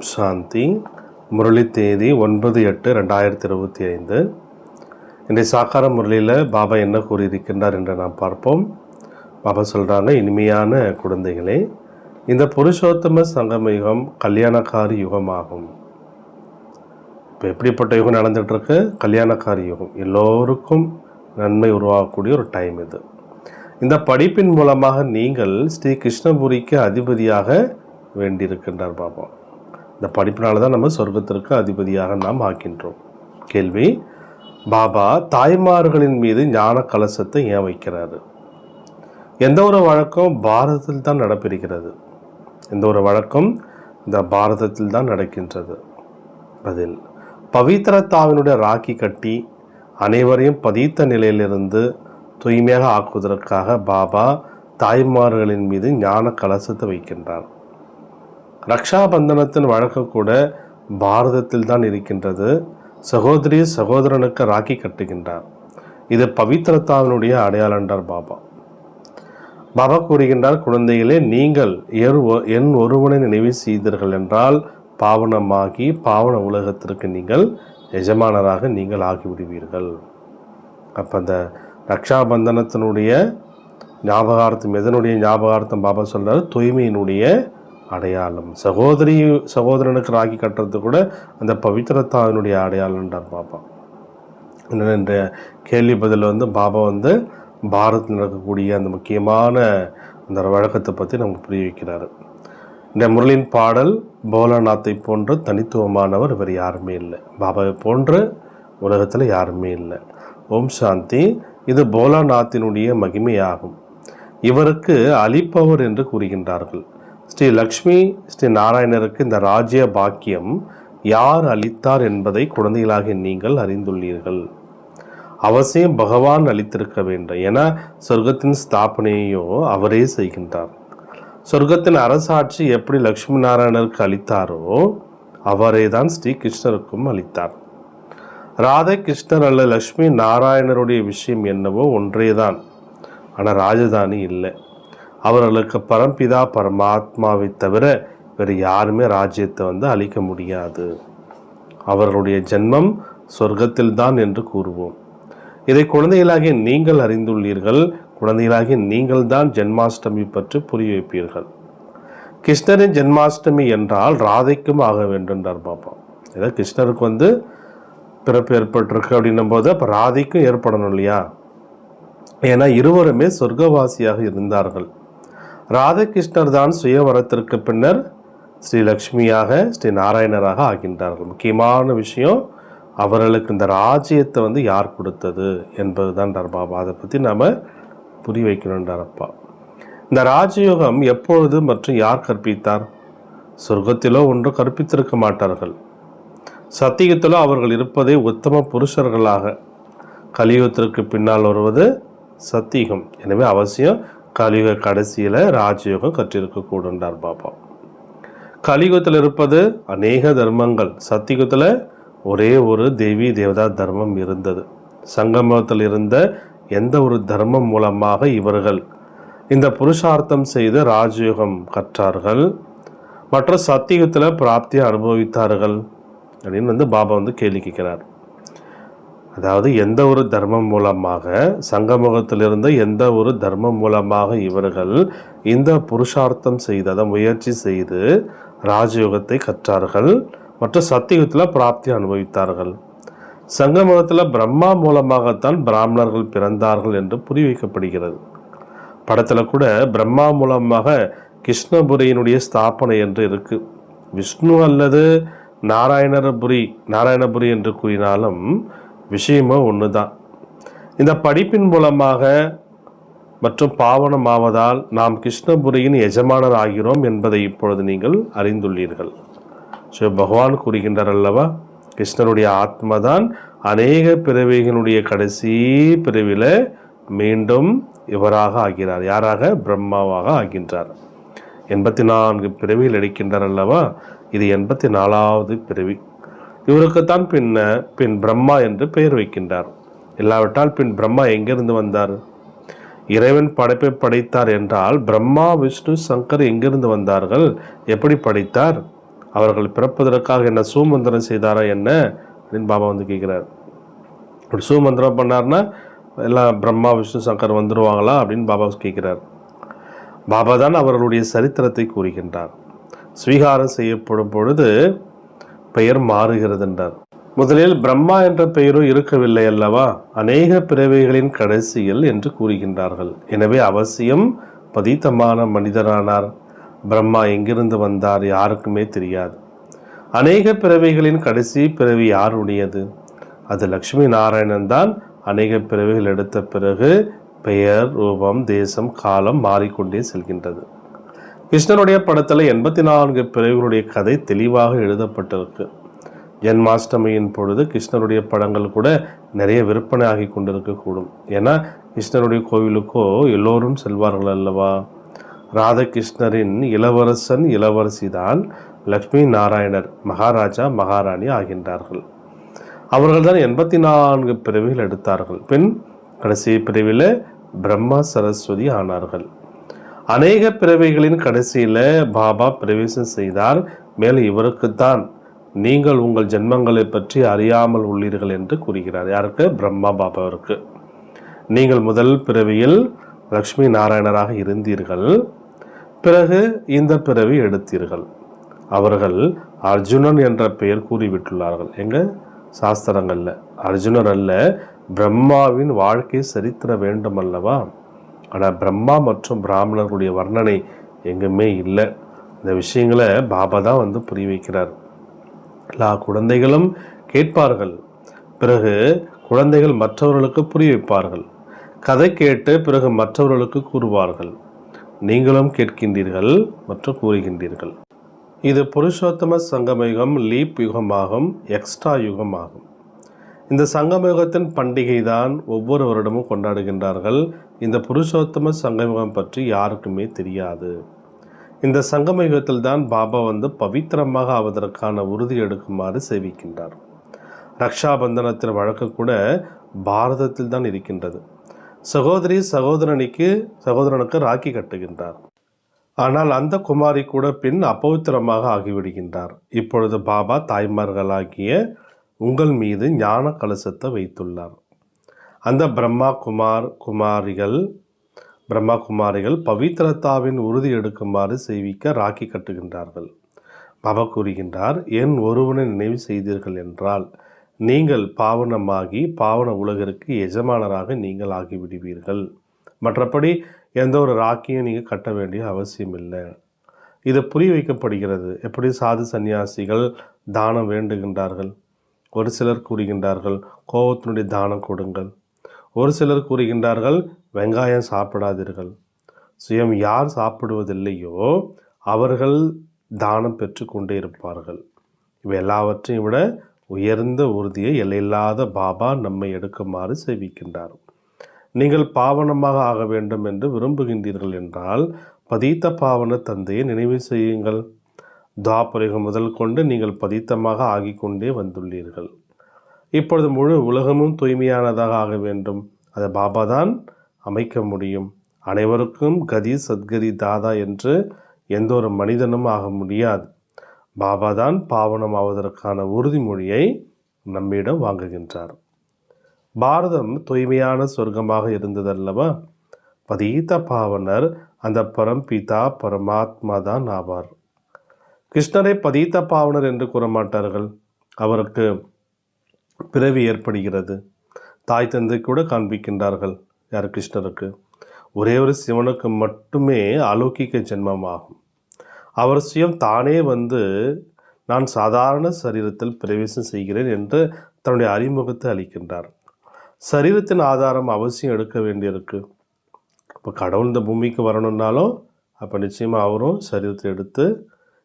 சாந்தி. முரளி தேதி 9/8/2025. இன்றைய சாக்கார முரளியில் பாபா என்ன கூறியிருக்கின்றார் என்று நாம் பார்ப்போம். பாபா சொல்கிறாங்க, இனிமையான குழந்தைகளே, இந்த புருஷோத்தம சங்கம யுகம் கல்யாணக்காரி யுகமாகும். இப்போ எப்படிப்பட்ட யுகம் நடந்துகிட்ருக்கு? கல்யாணக்காரி யுகம். எல்லோருக்கும் நன்மை உருவாகக்கூடிய ஒரு டைம் இது. இந்த படிப்பின் மூலமாக நீங்கள் ஸ்ரீ கிருஷ்ணபுரிக்கு அதிபதியாக வேண்டியிருக்கின்றார் பாபா. இந்த படிப்பினால தான் நம்ம சொர்க்கத்திற்கு அதிபதியாக நாம் ஆக்கின்றோம். கேள்வி: பாபா தாய்மார்களின் மீது ஞான கலசத்தை ஏன் வைக்கிறாரு? எந்த ஒரு வழக்கம் பாரதத்தில் தான் நடப்பிருக்கிறது. எந்த ஒரு வழக்கம் இந்த பாரதத்தில் தான் நடக்கின்றது. பதில்: பவித்திரத்தாவினுடைய ராக்கி கட்டி அனைவரையும் பதித்த நிலையிலிருந்து தூய்மையாக ஆக்குவதற்காக பாபா தாய்மார்களின் மீது ஞான கலசத்தை வைக்கின்றார். ரக்ஷாபந்தனத்தின் வழக்கு கூட பாரதத்தில் தான் இருக்கின்றது. சகோதரி சகோதரனுக்கு ராக்கி கட்டுகின்றார். இது பவித்திரத்தாவினுடைய அடையாளன்றார் பாபா. பாபா கூறுகின்றார், குழந்தைகளே, நீங்கள் என் ஒருவனை நினைவு செய்தீர்கள் என்றால் பாவனமாகி பாவன உலகத்திற்கு நீங்கள் எஜமானராக நீங்கள் ஆகிவிடுவீர்கள். அப்போ அந்த ரக்ஷாபந்தனத்தினுடைய ஞாபகார்த்தம், எதனுடைய ஞாபகார்த்தம்? பாபா சொல்கிறார், தூய்மையினுடைய அடையாளம். சகோதரனுக்கு ராக்கி கட்டுறது கூட அந்த பவித்திரத்தாவினுடைய அடையாளம்ன்றார் பாபா. என்ற கேள்வி பதில் பாபா பாரதத்தில் நடக்கக்கூடிய அந்த முக்கியமான அந்த வழக்கத்தை பற்றி நமக்கு புரிய வைக்கிறாரு. இந்த முரளின் பாடல், போலாநாத்தை போன்ற தனித்துவமானவர் இவர் யாருமே இல்லை. பாபாவை போன்ற உலகத்தில் யாருமே இல்லை. ஓம் சாந்தி. இது போலாநாத்தினுடைய மகிமையாகும். இவருக்கு அளிப்பவர் என்று கூறுகின்றார்கள். ஸ்ரீ லக்ஷ்மி ஸ்ரீ நாராயணருக்கு இந்த ராஜ்ய பாக்கியம் யார் அளித்தார் என்பதை குழந்தைகளாக நீங்கள் அறிந்துள்ளீர்கள். அவசியம் பகவான் அளித்திருக்க வேண்டும். ஏன்னா சொர்க்கத்தின் ஸ்தாபனையோ அவரே செய்கின்றார். சொர்க்கத்தின் அரசாட்சி எப்படி லக்ஷ்மி நாராயணருக்கு அளித்தாரோ அவரே தான் ஸ்ரீ கிருஷ்ணருக்கும் அளித்தார். ராதை கிருஷ்ணர் அல்ல லக்ஷ்மி நாராயணருடைய விஷயம் என்னவோ ஒன்றேதான். ஆனால் ராஜதானி இல்லை. அவர்களுக்கு பரம்பிதா பரமாத்மாவை தவிர வேறு யாருமே ராஜ்யத்தை அளிக்க முடியாது. அவர்களுடைய ஜென்மம் சொர்க்கத்தில் தான் என்று கூறுவோம். இதை குழந்தைகளாகிய நீங்கள் அறிந்துள்ளீர்கள். குழந்தைகளாகிய நீங்கள் தான் ஜென்மாஷ்டமி பற்றி புரிய வைப்பீர்கள். கிருஷ்ணரின் ஜென்மாஷ்டமி என்றால் ராதைக்கும் ஆக வேண்டும்ன்றார் பாபா. ஏதாவது கிருஷ்ணருக்கு பிறப்பு ஏற்பட்டிருக்கு அப்படின்னும் போது அப்போ ராதைக்கும் ஏற்படணும் இல்லையா? ஏன்னா இருவருமே சொர்க்கவாசியாக இருந்தார்கள். ராதாகிருஷ்ணர் தான் சுயவரத்திற்கு பின்னர் ஸ்ரீ லக்ஷ்மியாக ஸ்ரீ நாராயணராக ஆகின்றார்கள். முக்கியமான விஷயம், அவர்களுக்கு இந்த ராஜ்யத்தை யார் கொடுத்தது என்பது தான் பாபா. அதை பற்றி நாம் புரிய வைக்கணுன்றாரப்பா. இந்த ராஜயோகம் எப்பொழுது மற்றும் யார் கற்பித்தார்? சொர்க்கத்திலோ ஒன்று கற்பித்திருக்க மாட்டார்கள். சத்தியத்திலோ அவர்கள் இருப்பதே உத்தம புருஷர்களாக. கலியுகத்திற்கு பின்னால் வருவது சத்தியுகம். எனவே அவசியம் கலியுக கடைசியில் ராஜயோகம் கற்றிருக்கக்கூடார் பாபா. கலியுகத்தில் இருப்பது அநேக தர்மங்கள். சத்தியுகத்தில் ஒரே ஒரு தேவி தேவதா தர்மம் இருந்தது. சங்கமத்தில் இருந்த எந்த ஒரு தர்மம் மூலமாக இவர்கள் இந்த புருஷார்த்தம் செய்து ராஜயோகம் கற்றார்கள், மற்ற சத்தியுகத்தில் பிராப்தியை அனுபவித்தார்கள் அப்படின்னு பாபா கேள்வி கேட்கிறார். அதாவது எந்த ஒரு தர்மம் மூலமாக, சங்கமுகத்திலிருந்து எந்த ஒரு தர்மம் மூலமாக இவர்கள் இந்த புருஷார்த்தம் செய்து, அதை முயற்சி செய்து ராஜயோகத்தை கற்றார்கள், மற்ற சத்தியுகத்தில் பிராப்தி அனுபவித்தார்கள். சங்கமுகத்தில் பிரம்மா மூலமாகத்தான் பிராமணர்கள் பிறந்தார்கள் என்று புரிய வைக்கப்படுகிறது. படத்தில் கூட பிரம்மா மூலமாக கிருஷ்ணபுரியினுடைய ஸ்தாபனை என்று இருக்கு. விஷ்ணு அல்லது நாராயணபுரி என்று கூறினாலும் விஷயமும் ஒன்று தான். இந்த படிப்பின் மூலமாக மற்றும் பாவனமாவதால் நாம் கிருஷ்ணபுரியின் எஜமானர் ஆகிறோம் என்பதை இப்பொழுது நீங்கள் அறிந்துள்ளீர்கள். பகவான் கூறுகின்றார் அல்லவா, கிருஷ்ணருடைய ஆத்மாதான் அநேக பிறவிகளுடைய கடைசி பிறவில மீண்டும் இவராக ஆகிறார். யாராக? பிரம்மாவாக ஆகின்றார். 84 பிறவியில் எடுக்கின்றார் அல்லவா. இது 84வது பிறவி. இவருக்குத்தான் பின் பிரம்மா என்று பெயர் வைக்கின்றார். இல்லாவிட்டால் பின் பிரம்மா எங்கிருந்து வந்தார்? இறைவன் படைப்பை படைத்தார் என்றால் பிரம்மா விஷ்ணு சங்கர் எங்கிருந்து வந்தார்கள்? எப்படி படைத்தார்? அவர்கள் பிறப்பதற்காக என்ன சூமந்திரம் செய்தாரா என்ன அப்படின்னு பாபா வந்து கேட்குறாரு. அப்படி சூமந்திரம் பண்ணார்னா எல்லாம் பிரம்மா விஷ்ணு சங்கர் வந்துடுவாங்களா அப்படின்னு பாபா கேட்குறார். பாபா தான் அவர்களுடைய சரித்திரத்தை கூறுகின்றார். ஸ்வீகாரம் செய்யப்படும் பொழுது பெயர் மாறுகிறது என்றார். முதலில் பிரம்மா என்ற பெயரும் இருக்கவில்லை அல்லவா, அநேக பிறவைகளின் கடைசியில் என்று கூறுகின்றார்கள். எனவே அவசியம் பதித்தமான மனிதரானார். பிரம்மா எங்கிருந்து வந்தார் யாருக்குமே தெரியாது. அநேக பிறவைகளின் கடைசி பிறவி யாருடையது? அது லட்சுமி நாராயணன் தான். அநேக பிறவிகள் எடுத்த பிறகு பெயர், ரூபம், தேசம், காலம் மாறிக்கொண்டே செல்கின்றது. கிருஷ்ணனுடைய படத்தில் 84 பிறவிகளுடைய கதை தெளிவாக எழுதப்பட்டிருக்கு. ஜென்மாஷ்டமியின் பொழுது கிருஷ்ணருடைய படங்கள் கூட நிறைய விற்பனை ஆகி கொண்டிருக்கக்கூடும். ஏன்னா கிருஷ்ணருடைய கோவிலுக்கோ எல்லோரும் செல்வார்கள் அல்லவா. ராதகிருஷ்ணரின் இளவரசன் இளவரசி தான் லக்ஷ்மி நாராயணர், மகாராஜா மகாராணி ஆகின்றார்கள். அவர்கள் தான் 84 பிறவிகள் எடுத்தார்கள். பின் கடைசி பிறவியில் பிரம்மா சரஸ்வதி ஆனார்கள். அநேக பிறவிகளின் கடைசியில் பாபா பிரவேசம் செய்தார். மேலும் இவருக்குத்தான் நீங்கள் உங்கள் ஜென்மங்களை பற்றி அறியாமல் உள்ளீர்கள் என்று கூறுகிறார். யாருக்கு? பிரம்மா பாபாவிற்கு. நீங்கள் முதல் பிறவியில் லக்ஷ்மி நாராயணராக இருந்தீர்கள், பிறகு இந்த பிறவி எடுத்தீர்கள். அவர்கள் அர்ஜுனன் என்ற பெயர் கூறிவிட்டுள்ளார்கள். எங்க சாஸ்திரங்கள்ல அர்ஜுனர் அல்ல, பிரம்மாவின் வாழ்க்கை சரித்திர வேண்டும் அல்லவா. ஆனால் பிரம்மா மற்றும் பிராமணர்களுடைய வர்ணனை எங்குமே இல்லை. இந்த விஷயங்களை பாபா தான் வந்து புரிய வைக்கிறார். எல்லா குழந்தைகளும் கேட்பார்கள், பிறகு குழந்தைகள் மற்றவர்களுக்கு புரிய வைப்பார்கள். கதை கேட்டு பிறகு மற்றவர்களுக்கு கூறுவார்கள். நீங்களும் கேட்கின்றீர்கள் மற்றும் கூறுகின்றீர்கள். இது புருஷோத்தம சங்கமயுகம், லீப் யுகமாகும், எக்ஸ்ட்ரா யுகமாகும். இந்த சங்கமயுகத்தின் பண்டிகை தான் ஒவ்வொரு வருடமும் கொண்டாடுகின்றார்கள். இந்த புருஷோத்தம சங்கமயுகம் பற்றி யாருக்குமே தெரியாது. இந்த சங்கமயுகத்தில் தான் பாபா வந்து பவித்திரமாக ஆவதற்கான உறுதி எடுக்குமாறு சேவிக்கின்றார். ரக்ஷாபந்தனத்தின் வழக்கு கூட பாரதத்தில் தான் இருக்கின்றது. சகோதரி சகோதரனுக்கு ராக்கி கட்டுகின்றார். ஆனால் அந்த குமாரி கூட பின் அப்பவித்திரமாக ஆகிவிடுகின்றார். இப்பொழுது பாபா தாய்மார்களாகிய உங்கள் மீது ஞான கலசத்தை வைத்துள்ளார். அந்த பிரம்மா குமாரிகள் பவித்திரத்தாவின் உறுதி எடுக்குமாறு செய்விக்க ராக்கி கட்டுகின்றார்கள். பாபா கூறுகின்றார், என் ஒருவனை நினைவு செய்தீர்கள் என்றால் நீங்கள் பாவனமாகி பாவன உலகிற்கு எஜமானராக நீங்கள் ஆகிவிடுவீர்கள். மற்றபடி எந்த ஒரு ராக்கியும் நீங்கள் கட்ட வேண்டிய அவசியம் இல்லை. இது புரிய வைக்கப்படுகிறது. எப்படி சாது சந்நியாசிகள் தானம் வேண்டுகின்றார்கள். ஒரு சிலர் கூறுகின்றார்கள் கோபத்தினுடைய தானம் கொடுங்கள். ஒரு சிலர் கூறுகின்றார்கள் வெங்காயம் சாப்பிடாதீர்கள். சுயம் யார் சாப்பிடுவதில்லையோ அவர்கள் தானம் பெற்று கொண்டே இருப்பார்கள். இவை எல்லாவற்றையும் விட உயர்ந்த உறுதியை எல்லையில்லாத பாபா நம்மை எடுக்குமாறு சேவிக்கின்றார். நீங்கள் பாவனமாக ஆக வேண்டும் என்று விரும்புகின்றீர்கள் என்றால் பதித்த பாவன தந்தையை நினைவு செய்யுங்கள். துவாபரயுகம் முதல் கொண்டு நீங்கள் பதித்தமாக ஆகிக்கொண்டே வந்துள்ளீர்கள். இப்பொழுது முழு உலகமும் தூய்மையானதாக ஆக வேண்டும். அதை பாபா தான் அமைக்க முடியும். அனைவருக்கும் கதி சத்கதி தாதா என்று எந்த ஒரு மனிதனும் ஆக முடியாது. பாபா தான் பாவனம் ஆவதற்கான உறுதிமொழியை நம்மிடம் வாங்குகின்றார். பாரதம் தூய்மையான சொர்க்கமாக இருந்ததல்லவா. பதித்த பாவனர் அந்த பரம்பிதா பரமாத்மா தான் ஆவார். கிருஷ்ணரை பதித்த பாவனர் என்று கூற மாட்டார்கள். அவருக்கு பிறவி ஏற்படுகிறது. தாய் தந்தை கூட காண்பிக்கின்றார்கள். யார்? கிருஷ்ணருக்கு. ஒரே ஒரு சிவனுக்கு மட்டுமே அலௌகிக ஜென்மமாகும். அவர் சுயம் தானே வந்து நான் சாதாரண சரீரத்தில் பிரவேசம் செய்கிறேன் என்று தன்னுடைய அறிமுகத்தை அளிக்கின்றார். சரீரத்தின் ஆதாரம் அவசியம் எடுக்க வேண்டியிருக்கு. இப்போ கடவுள் இந்த பூமிக்கு வரணுன்னாலும் அப்போ நிச்சயமாக அவரும் சரீரத்தை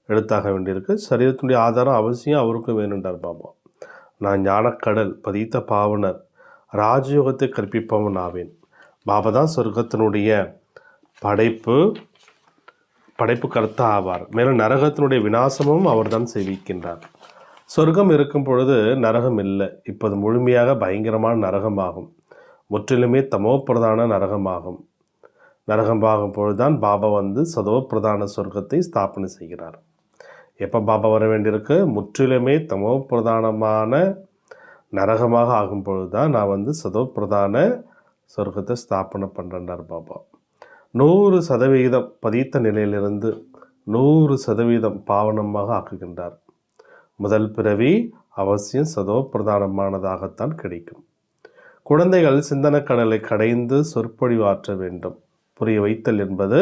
எடுத்தாக வேண்டியிருக்கு. சரீரத்தினுடைய ஆதாரம் அவசியம் அவருக்கும் வேணுன்றார் பாபா. நான் ஞானக்கடல் பதித்த பாவனர் ராஜயோகத்தை கற்பிப்பவன் ஆவேன். பாபா தான் சொர்க்கத்தினுடைய படைப்பு கர்த்தா ஆவார். மேலும் நரகத்தினுடைய விநாசமும் அவர் தான் செய்விக்கின்றார். சொர்க்கம் இருக்கும் பொழுது நரகம் இல்லை. இப்போது முழுமையாக பயங்கரமான நரகமாகும். முற்றிலுமே தமோ பிரதான நரகமாகும். நரகமாகும் பொழுதுதான் பாபா வந்து சதோ பிரதான சொர்க்கத்தை ஸ்தாபனை செய்கிறார். எப்போ பாபா வர வேண்டியிருக்கு? முற்றிலுமே தமோ பிரதானமான நரகமாக ஆகும் பொழுது தான் நான் சதோ பிரதான சொர்க்கத்தை ஸ்தாபனை பண்ணுறேன்டார் பாபா. 100% பதித்த நிலையிலிருந்து 100% பாவனமாக ஆக்குகின்றார். முதல் பிறவி அவசியம் சதோ பிரதானமானதாகத்தான் கிடைக்கும். குழந்தைகள் சிந்தனக்கடலை கடைந்து சொற்பொழிவாற்ற வேண்டும். புரிய வைத்தல் என்பது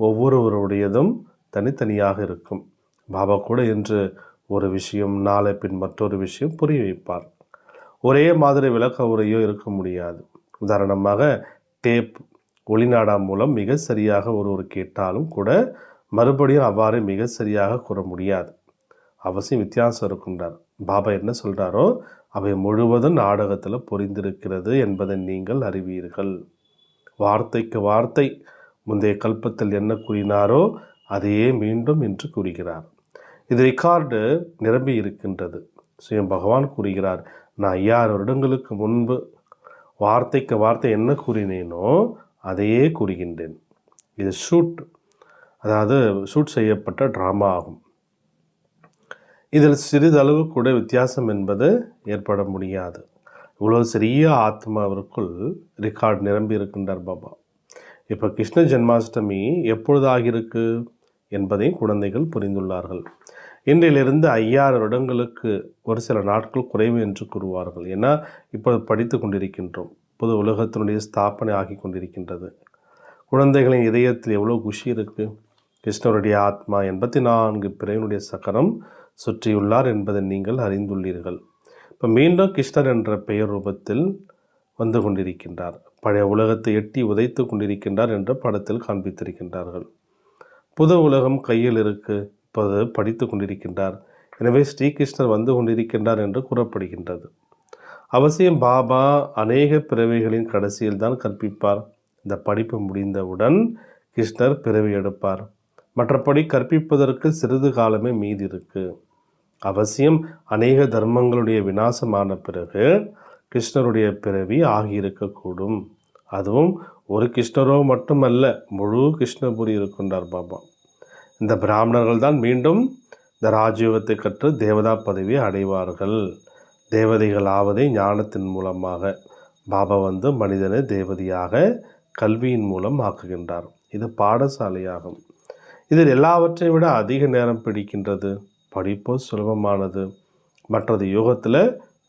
ஒவ்வொருவருடையதும் தனித்தனியாக இருக்கும். பாபா கூட இன்று ஒரு விஷயம், நாளை பின் மற்றொரு விஷயம் புரிய வைப்பார். ஒரே மாதிரி விளக்க உரையோ இருக்க முடியாது. உதாரணமாக டேப் ஒளிநாடா மூலம் மிக சரியாக ஒருவர் கேட்டாலும் கூட மறுபடியும் அவ்வாறு மிக சரியாக கூற முடியாது. அவசியம் வித்தியாசம் இருக்குன்றார். பாபா என்ன சொல்கிறாரோ அவை முழுவதும் நாடகத்தில் பொறிந்திருக்கிறது என்பதை நீங்கள் அறிவீர்கள். வார்த்தைக்கு வார்த்தை முந்தைய கல்பத்தில் என்ன கூறினாரோ அதையே மீண்டும் இன்று கூறுகிறார். இது ரெக்கார்டு நிரம்பி இருக்கின்றது. சுயம் பகவான் கூறுகிறார், நான் 5000 வருடங்களுக்கு முன்பு வார்த்தைக்கு வார்த்தை என்ன கூறினேனோ அதையே கூறுகின்றேன். இது ஷூட் செய்யப்பட்ட ட்ராமா ஆகும். இதில் சிறிதளவு கூட வித்தியாசம் என்பது ஏற்பட முடியாது. இவ்வளோ சிறிய ஆத்மாவிற்குள் ரெக்கார்டு நிரம்பி இருக்கின்றார் பாபா. இப்போ கிருஷ்ண ஜென்மாஷ்டமி எப்பொழுது ஆகியிருக்கு என்பதையும் குழந்தைகள் புரிந்துள்ளார்கள். இன்றிலிருந்து 5000 வருடங்களுக்கு ஒரு சில நாட்கள் குறைவு என்று கூறுவார்கள். ஏன்னா இப்போது படித்து கொண்டிருக்கின்றோம். புது உலகத்தினுடைய ஸ்தாபனை ஆகி கொண்டிருக்கின்றது. குழந்தைகளின் இதயத்தில் எவ்வளோ குஷி இருக்குது. கிருஷ்ணருடைய ஆத்மா 84 பிறவினுடைய சக்கரம் சுற்றியுள்ளார் என்பதை நீங்கள் அறிந்துள்ளீர்கள். இப்போ மீண்டும் கிருஷ்ணர் என்ற பெயர் ரூபத்தில் வந்து கொண்டிருக்கின்றார். பழைய உலகத்தை எட்டி உதைத்து கொண்டிருக்கின்றார் என்ற படத்தில் காண்பித்திருக்கின்றார்கள். புது உலகம் கையில் இருக்கு, இப்போது படித்து கொண்டிருக்கின்றார். எனவே ஸ்ரீகிருஷ்ணர் வந்து கொண்டிருக்கின்றார் என்று கூறப்படுகின்றது. அவசியம் பாபா அநேக பிறவிகளின் கடைசியில் தான் கற்பிப்பார். இந்த படிப்பு முடிந்தவுடன் கிருஷ்ணர் பிறவி எடுப்பார். மற்றபடி கற்பிப்பதற்கு சிறிது காலமே மீதி இருக்கு. அவசியம் அநேக தர்மங்களுடைய விநாசமான பிறகு கிருஷ்ணருடைய பிறவி ஆகியிருக்கக்கூடும். அதுவும் ஒரு கிருஷ்ணரோ மட்டுமல்ல, முழு கிருஷ்ணபுரி இருக்கின்றார் பாபா. இந்த பிராமணர்கள் தான் மீண்டும் இந்த ராஜயோகத்தை கற்று தேவதா பதவியை அடைவார்கள். தேவதைகள் ஆவதை ஞானத்தின் மூலமாக. பாபா மனிதனை தேவதையாக கல்வியின் மூலம் ஆக்குகின்றார். இது பாடசாலையாகும். இதில் எல்லாவற்றையும் விட அதிக நேரம் பிடிக்கின்றது. படிப்போ சுலபமானது. மற்றது யோகத்தில்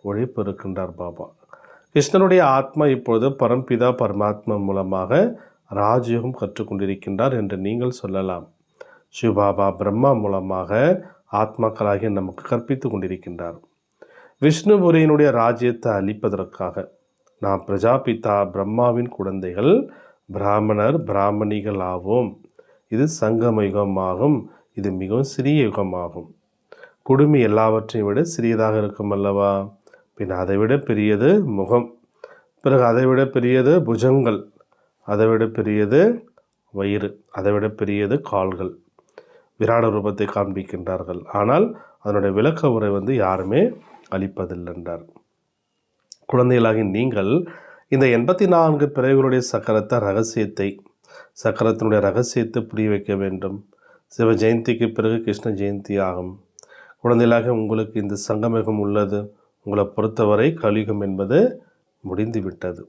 உழைப்பு இருக்கின்றார் பாபா. கிருஷ்ணனுடைய ஆத்மா இப்பொழுது பரம்பிதா பரமாத்மா மூலமாக ராஜயோகம் கற்றுக்கொண்டிருக்கின்றார் என்று நீங்கள் சொல்லலாம். சிவபாபா பிரம்மா மூலமாக ஆத்மாக்களாகிய நமக்கு கற்பித்து கொண்டிருக்கின்றார். விஷ்ணுபுரியினுடைய ராஜ்யத்தை அளிப்பதற்காக நாம் பிரஜாபிதா பிரம்மாவின் குழந்தைகள், பிராமணர் பிராமணிகள் ஆவோம். இது சங்கம யுகமாகும். இது மிகவும் சிறிய யுகமாகும். குடுமி எல்லாவற்றையும் விட சிறியதாக இருக்கும் அல்லவா? பின் அதைவிட பெரியது முகம், பிறகு அதைவிட பெரியது புஜங்கள், அதைவிட பெரியது வயிறு, அதைவிட பெரியது கால்கள். விராட ரூபத்தை காண்பிக்கின்றார்கள். ஆனால் அதனுடைய விளக்க உரை யாருமே அளிப்பதில்லை என்றார். குழந்தைகளாகி நீங்கள் இந்த 84 பிறவிகளுடைய சக்கரத்தினுடைய ரகசியத்தை புரிய வைக்க வேண்டும். சிவ ஜெயந்திக்கு பிறகு கிருஷ்ண ஜெயந்தி ஆகும். குழந்தைகளாக உங்களுக்கு இந்த சங்கமயுகம் உள்ளது. உங்களை பொறுத்தவரை கலியுகம் என்பது முடிந்துவிட்டது.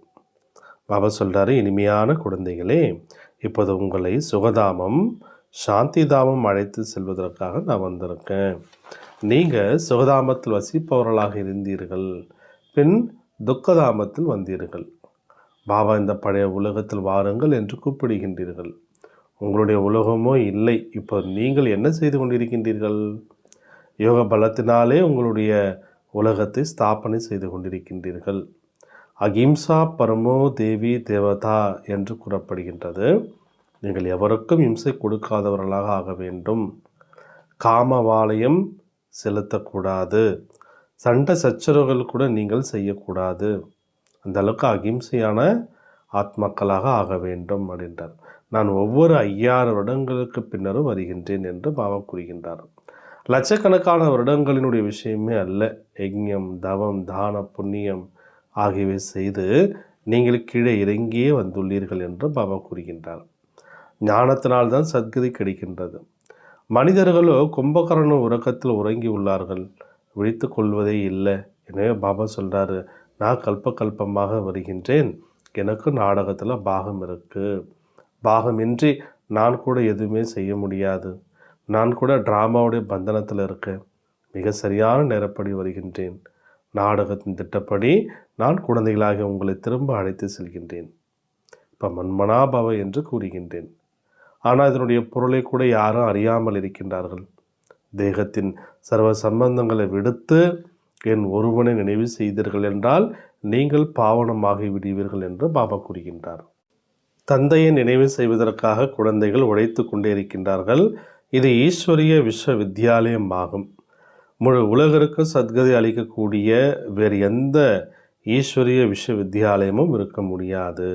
பாபா சொல்கிறாரு, இனிமையான குழந்தைகளே, இப்போது உங்களை சுகதாமம் சாந்தி தாமம் அழைத்து செல்வதற்காக நான் வந்திருக்கேன். நீங்கள் சுகதாமத்தில் வசிப்பவர்களாக இருந்தீர்கள், பின் துக்கதாமத்தில் வந்தீர்கள். பாபா இந்த பழைய உலகத்தில் வாருங்கள் என்று கூப்பிடுகின்றீர்கள். உங்களுடைய உலகமோ இல்லை. இப்போ நீங்கள் என்ன செய்து கொண்டிருக்கின்றீர்கள்? யோக பலத்தினாலே உங்களுடைய உலகத்தை ஸ்தாபனை செய்து கொண்டிருக்கின்றீர்கள். அகிம்சா பரமோ தேவி தேவதா என்று கூறப்படுகின்றது. நீங்கள் எவருக்கும் இம்சை கொடுக்காதவர்களாக ஆக வேண்டும். காமவாலயம் செலுத்தக்கூடாது. சண்டை சச்சரவுகள் கூட நீங்கள் செய்யக்கூடாது. அந்த அளவுக்கு அகிம்சையான ஆத்மாக்களாக ஆக வேண்டும் அப்படின்றார். நான் ஒவ்வொரு 5000 வருடங்களுக்கு பின்னரும் வருகின்றேன் என்று பாபா கூறுகின்றார். லட்சக்கணக்கான வருடங்களினுடைய விஷயமே அல்ல. யஜ்ஞம், தவம், தான, புண்ணியம் ஆகியவை செய்து நீங்கள் கீழே இறங்கியே வந்துள்ளீர்கள் என்று பாபா கூறுகின்றார். ஞானத்தினால்தான் சத்கதி கிடைக்கின்றது. மனிதர்களோ கும்பகர்ண உறக்கத்தில் உறங்கி உள்ளார்கள், விழித்து கொள்வதே இல்லை. எனவே பாபா சொல்கிறாரு, நான் கல்பமாக வருகின்றேன், எனக்கு நாடகத்தில் பாகம் இருக்குது, பாகமின்றி நான் கூட எதுவுமே செய்ய முடியாது, நான் கூட ட்ராமாவுடைய பந்தனத்தில் இருக்கேன், மிக சரியான நேரப்படி வருகின்றேன், நாடகத்தின் திட்டப்படி நான் குழந்தைகளாக உங்களை திரும்ப அழைத்து செல்கின்றேன், இப்போ மன்மனாபவ என்று கூறுகின்றேன். ஆனால் இதனுடைய பொருளை கூட யாரும் அறியாமல் இருக்கின்றார்கள். தேகத்தின் சர்வ சம்பந்தங்களை விடுத்து என் ஒருவனை நினைவு செய்தீர்கள் என்றால் நீங்கள் பாவனமாகி விடுவீர்கள் என்று பாபா கூறுகின்றார். தந்தையை நினைவு செய்வதற்காக குழந்தைகள் உழைத்து கொண்டே இருக்கின்றார்கள். இது ஈஸ்வரிய விஸ்வவித்யாலயம் ஆகும். முழு உலகிற்கு சத்கதி அளிக்கக்கூடிய வேறு எந்த ஈஸ்வரிய விஸ்வவித்யாலயமும் இருக்க முடியாது.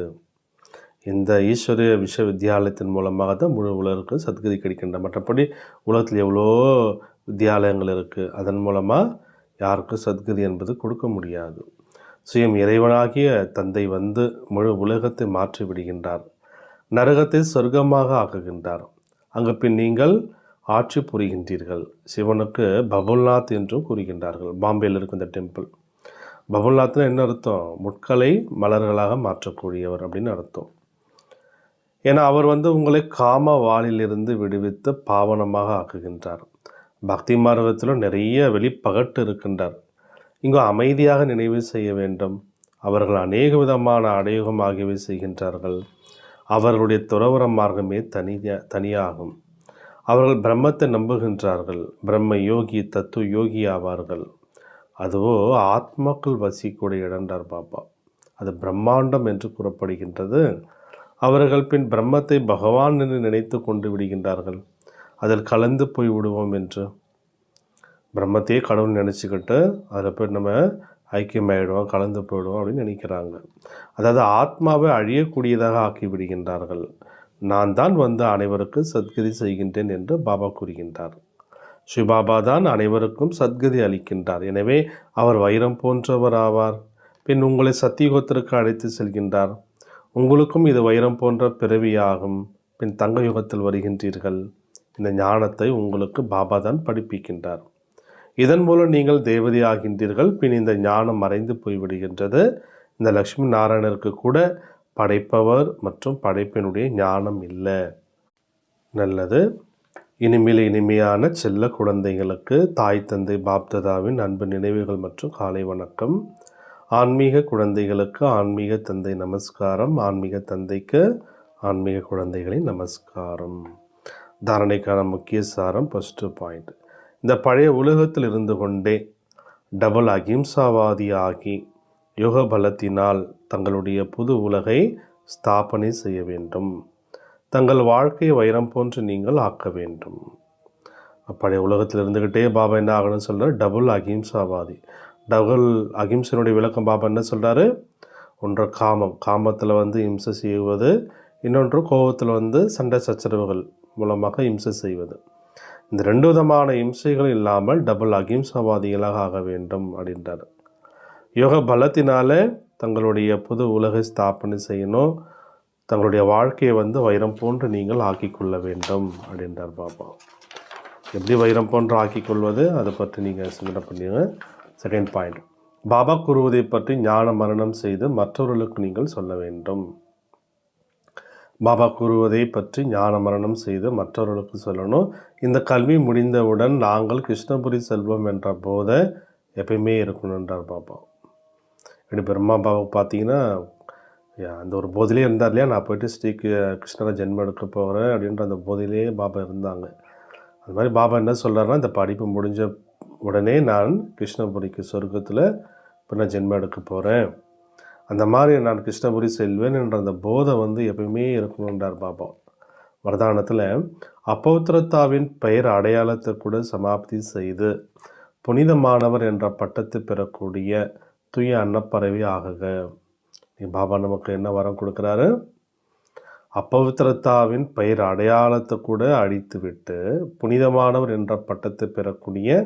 இந்த ஈஸ்வரிய விஸ்வவித்யாலயத்தின் மூலமாக தான் முழு உலகிற்கு சத்கதி கிடைக்கின்றன. மற்றபடி உலகத்தில் எவ்வளோ வித்யாலயங்கள் இருக்குது, அதன் மூலமாக யாருக்கும் சத்கதி என்பது கொடுக்க முடியாது. சுயம் இறைவனாகிய தந்தை வந்து முழு உலகத்தை மாற்றி விடுகின்றார், நரகத்தை சொர்க்கமாக ஆக்குகின்றார். அங்கு பின் நீங்கள் ஆட்சி புரிகின்றீர்கள். சிவனுக்கு பபுல்நாத் என்றும் கூறுகின்றார்கள். பாம்பேயில் இருக்கும் இந்த டெம்பிள். பபுல்நாத்னா என்ன அர்த்தம்? முட்களை மலர்களாக மாற்றக்கூடியவர் அப்படின்னு அர்த்தம். ஏன்னா அவர் வந்து உங்களை காம வாளிலிருந்து விடுவித்து பாவனமாக ஆக்குகின்றார். பக்தி மார்க்கத்திலும் நிறைய வெளிப்பகட்டு இருக்கின்றார். இங்கு அமைதியாக நினைவு செய்ய வேண்டும். அவர்கள் அநேக விதமான அடையுகம் ஆகியவை செய்கின்றார்கள். அவர்களுடைய துறவர மார்க்கமே தனியாகும். அவர்கள் பிரம்மத்தை நம்புகின்றார்கள். பிரம்ம யோகி தத்துவ யோகி ஆவார்கள். அதுவோ ஆத்மாக்கள் வசிக்கூடிய இடம்ன்றார் பாபா. அது பிரம்மாண்டம் என்று கூறப்படுகின்றது. அவர்கள் பின் பிரம்மத்தை பகவான் என்று நினைத்து கொண்டு விடுகின்றார்கள். அதில் கலந்து போய் விடுவோம் என்று பிரம்மத்தையே கடவுள் நினச்சிக்கிட்டு அதில் போய் நம்ம ஐக்கியமாயிடுவோம், கலந்து போயிடுவோம் அப்படின்னு நினைக்கிறாங்க. அதாவது ஆத்மாவை அழியக்கூடியதாக ஆக்கி விடுகின்றார்கள். நான் தான் வந்து அனைவருக்கும் சத்கதி செய்கின்றேன் என்று பாபா கூறுகின்றார். ஸ்ரீபாபா தான் அனைவருக்கும் சத்கதி அளிக்கின்றார். எனவே அவர் வைரம் போன்றவர் ஆவார். பின் உங்களை சத்தியுகத்திற்கு அழைத்து செல்கின்றார். உங்களுக்கும் இது வைரம் போன்ற பிறவியாகும். பின் தங்க யுகத்தில் வருகின்றீர்கள். இந்த ஞானத்தை உங்களுக்கு பாபா தான் படிப்பிக்கின்றார். இதன் மூலம் நீங்கள் தேவதை ஆகின்றீர்கள். பின் இந்த ஞானம் மறைந்து போய்விடுகின்றது. இந்த லக்ஷ்மி நாராயணருக்கு கூட படைப்பவர் மற்றும் படைப்பினுடைய ஞானம் இல்லை. நல்லது. இனிமேல் இனிமையான செல்ல குழந்தைகளுக்கு தாய் தந்தை பாப்ததாவின் அன்பு நினைவுகள் மற்றும் காலை வணக்கம். ஆன்மீக குழந்தைகளுக்கு ஆன்மீக தந்தை நமஸ்காரம். ஆன்மீக தந்தைக்கு ஆன்மீக குழந்தைகளின் நமஸ்காரம். தாரணைக்கான முக்கிய சாரம். ஃபர்ஸ்ட் பாயிண்ட், இந்த பழைய உலகத்தில் இருந்து கொண்டே டபுள் அகிம்சாவாதி ஆகி யோக பலத்தினால் தங்களுடைய புது உலகை ஸ்தாபனை செய்ய வேண்டும். தங்கள் வாழ்க்கையை வைரம் போன்று நீங்கள் ஆக்க வேண்டும். பழைய உலகத்தில் இருந்துக்கிட்டே பாபா என்ன ஆகணும்னு சொல்கிறார்? டபுள் அகிம்சாவாதி. டபுள் அகிம்சனுடைய விளக்கம் பாபா என்ன சொல்கிறாரு? ஒன்று காமம், காமத்தில் வந்து இம்சை செய்வது. இன்னொன்று கோபத்தில் வந்து சண்டை சச்சரவுகள் மூலமாக இம்சை செய்வது. இந்த ரெண்டு விதமான இம்சைகள் இல்லாமல் டபுள் அகிம்சாவாதிகளாக ஆக வேண்டும் அப்படின்றார். யோக பலத்தினால தங்களுடைய புது உலகை ஸ்தாபனை செய்யணும். தங்களுடைய வாழ்க்கையை வந்து வைரம் போன்று நீங்கள் ஆக்கிக்கொள்ள வேண்டும் அப்படின்றார் பாபா. எப்படி வைரம் போன்று ஆக்கிக்கொள்வது, அதை பற்றி நீங்கள் சிந்தனை பண்ணுங்க. செகண்ட் பாயிண்ட், பாபா கூறுவதை பற்றி ஞான மரணம் செய்து மற்றவர்களுக்கு நீங்கள் சொல்ல வேண்டும். பாபா கூறுவதை பற்றி ஞான மரணம் செய்து மற்றவர்களுக்கு சொல்லணும். இந்த கல்வி முடிந்தவுடன் நாங்கள் கிருஷ்ணபுரி செல்வம் என்ற போதை எப்பயுமே இருக்கணுன்றார் பாபா. இப்படி பிரம்மா பாபா பார்த்தீங்கன்னா அந்த ஒரு போதிலே இருந்தார் இல்லையா, நான் போய்ட்டு ஸ்ரீ கிருஷ்ணரை ஜென்மம் எடுக்க போகிறேன் அப்படின்ற அந்த போதிலே பாபா இருந்தாங்க. அது மாதிரி பாபா என்ன சொல்கிறாருன்னா, இந்த படிப்பு முடிஞ்ச உடனே நான் கிருஷ்ணபுரிக்கு சொர்க்கத்தில் இப்போ நான் ஜென்மம் எடுக்க போகிறேன், அந்த மாதிரி நான் கிருஷ்ணபுரி செல்வேன் என்ற அந்த போதை வந்து எப்பயுமே இருக்கணுன்றார் பாபா. வரதானத்தில் அப்பௌத்திரத்தாவின் பெயர் அடையாளத்தை கூட சமாப்தி செய்து புனிதமானவர் என்ற பட்டத்தை பெறக்கூடிய தூய அன்னப்பறவை ஆகுக. பாபா நமக்கு என்ன வரம் கொடுக்குறாரு? அப்பவித்திரத்தாவின் பெயர் அடையாளத்தை கூட அழித்து விட்டு புனிதமானவர் என்ற பட்டத்தை பெறக்கூடிய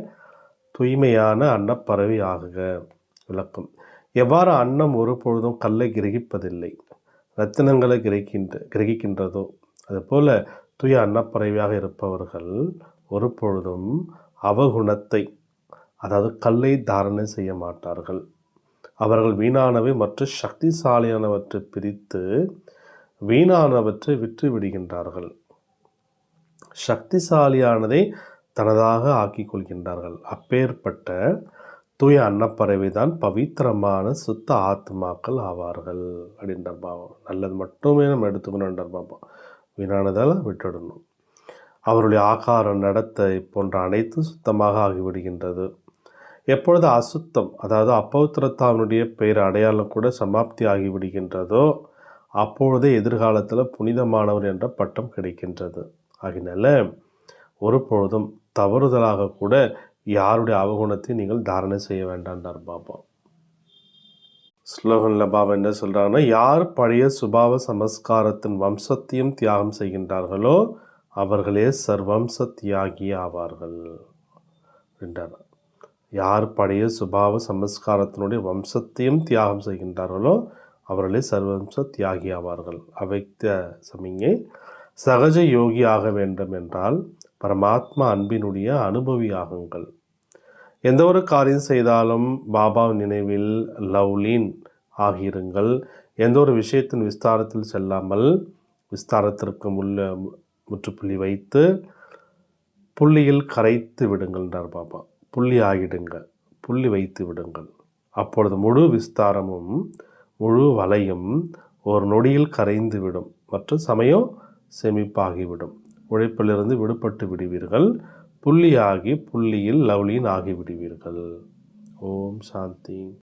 தூய்மையான அன்னப்பறவை ஆகுக. விளக்கம், எவ்வாறு அன்னம் ஒரு பொழுதும் கல்லை கிரகிப்பதில்லை, ரத்தினங்களை கிரகிக்கின்றதோ அதுபோல தூய அன்னப்பறவையாக இருப்பவர்கள் ஒரு பொழுதும் அவகுணத்தை, அதாவது கல்லை தாரணை செய்ய மாட்டார்கள். அவர்கள் வீணானவை மற்றும் சக்திசாலியானவற்றை பிரித்து வீணானவற்றை விற்று விடுகின்றார்கள். சக்திசாலியானதை தனதாக ஆக்கிக் கொள்கின்றார்கள். அப்பேற்பட்ட தூய அன்னப்பறவை தான் பவித்திரமான சுத்த ஆத்மாக்கள் ஆவார்கள் அப்படின்றார் பாபா. நல்லது மட்டுமே நம்ம எடுத்துக்கணுன்றார் பாபா. வீணானதால் விட்டுடணும். அவருடைய ஆகாரம், நடத்தை போன்ற அனைத்தும் சுத்தமாக ஆகிவிடுகின்றது. எப்பொழுது அசுத்தம், அதாவது அப்பவித்திரத்தாவினுடைய பெயர் அடையாளம் கூட சமாப்தி ஆகிவிடுகின்றதோ அப்பொழுதே எதிர்காலத்தில் புனிதமானவர் என்ற பட்டம் கிடைக்கின்றது. ஆகினால ஒரு பொழுதும் தவறுதலாக கூட யாருடைய அவகுணத்தை நீங்கள் தாரணை செய்ய வேண்டான்றார் பாபா. ஸ்லோகனில் பாபா என்ன சொல்கிறாங்கன்னா, யார் பழைய சுபாவ சமஸ்காரத்தின் வம்சத்தையும் தியாகம் செய்கின்றார்களோ அவர்களே சர்வம்ச தியாகி ஆவார்கள் என்றார். யார் பழைய சுபாவ சமஸ்காரத்தினுடைய வம்சத்தையும் தியாகம் செய்கின்றார்களோ அவர்களே சர்வம்ச தியாகி ஆவார்கள். அவைத்த சமிங்கை சகஜ யோகி ஆக வேண்டும் என்றால் பரமாத்மா அன்பினுடைய அனுபவி ஆகுங்கள். எந்த ஒரு காரியம் செய்தாலும் பாபா நினைவில் லவ்லீன் ஆகியிருங்கள். எந்த ஒரு விஷயத்தின் விஸ்தாரத்தில் செல்லாமல் விஸ்தாரத்திற்கு முற்றுப்புள்ளி வைத்து புள்ளியில் கரைத்து விடுங்கள்ன்றார் பாபா. புள்ளி ஆகிடுங்க, புள்ளி வைத்து விடுங்கள். அப்பொழுது முழு விஸ்தாரமும் முழு வலையும் ஒரு நொடியில் கரைந்து விடும் மற்றும் சமயம் சேமிப்பாகிவிடும். உழைப்பிலிருந்து விடுபட்டு விடுவீர்கள். புள்ளியாகி புள்ளியில் லவ்லீன் ஆகிவிடுவீர்கள். ஓம் சாந்தி.